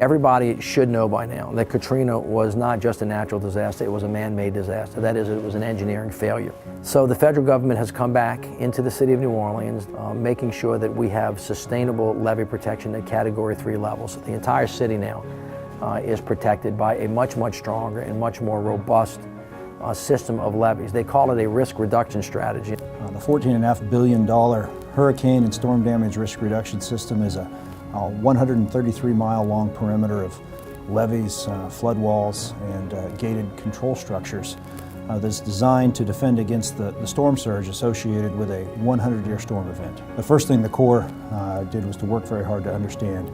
Everybody should know by now that Katrina was not just a natural disaster, it was a man-made disaster. That is, it was an engineering failure. So the federal government has come back into the city of New Orleans, making sure that we have sustainable levee protection at Category 3 levels. The entire city now is protected by a much, much stronger and much more robust system of levees. They call it a risk reduction strategy. The $14.5 billion hurricane and storm damage risk reduction system is a 133-mile long perimeter of levees, flood walls, and gated control structures that's designed to defend against the storm surge associated with a 100-year storm event. The first thing the Corps did was to work very hard to understand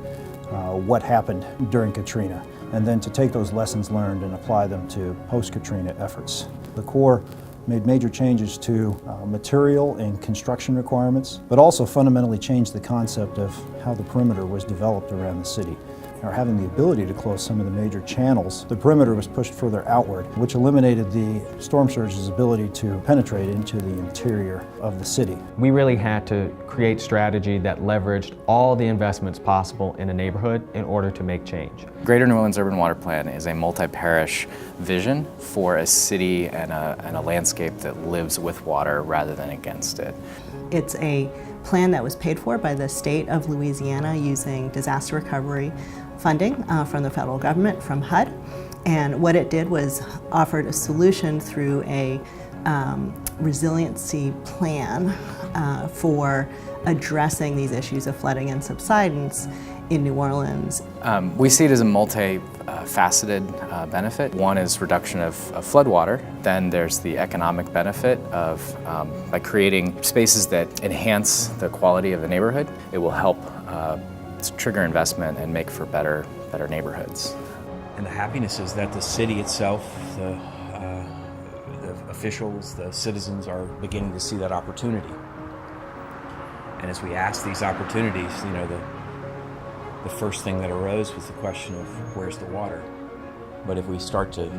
what happened during Katrina, and then to take those lessons learned and apply them to post-Katrina efforts. The Corps made major changes to material and construction requirements, but also fundamentally changed the concept of how the perimeter was developed around the city. Or having the ability to close some of the major channels, the perimeter was pushed further outward, which eliminated the storm surge's ability to penetrate into the interior of the city. We really had to create strategy that leveraged all the investments possible in a neighborhood in order to make change. Greater New Orleans Urban Water Plan is a multi-parish vision for a city and a landscape that lives with water rather than against it. It's a plan that was paid for by the state of Louisiana using disaster recovery funding from the federal government, from HUD. And what it did was offered a solution through a resiliency plan for addressing these issues of flooding and subsidence in New Orleans. We see it as a multi-faceted benefit. One is reduction of floodwater. Then there's the economic benefit of by creating spaces that enhance the quality of the neighborhood. It will help trigger investment and make for better neighborhoods. And the happiness is that the city itself, the officials, the citizens are beginning to see that opportunity. And as we ask these opportunities, you know, the first thing that arose was the question of where's the water? But if we start to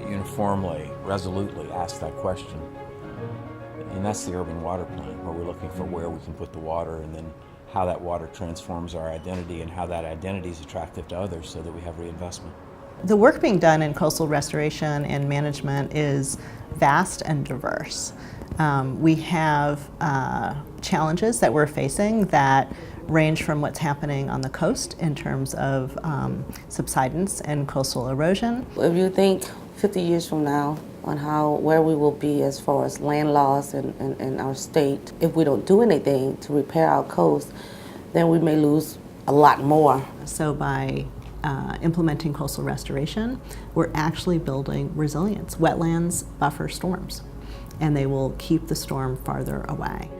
uniformly, resolutely ask that question, and that's the urban water plan, where we're looking for where we can put the water and then how that water transforms our identity and how that identity is attractive to others so that we have reinvestment. The work being done in coastal restoration and management is vast and diverse. We have challenges that we're facing that range from what's happening on the coast in terms of subsidence and coastal erosion. If you think 50 years from now on where we will be as far as land loss in our state, if we don't do anything to repair our coast, then we may lose a lot more. So by implementing coastal restoration, we're actually building resilience. Wetlands buffer storms, and they will keep the storm farther away.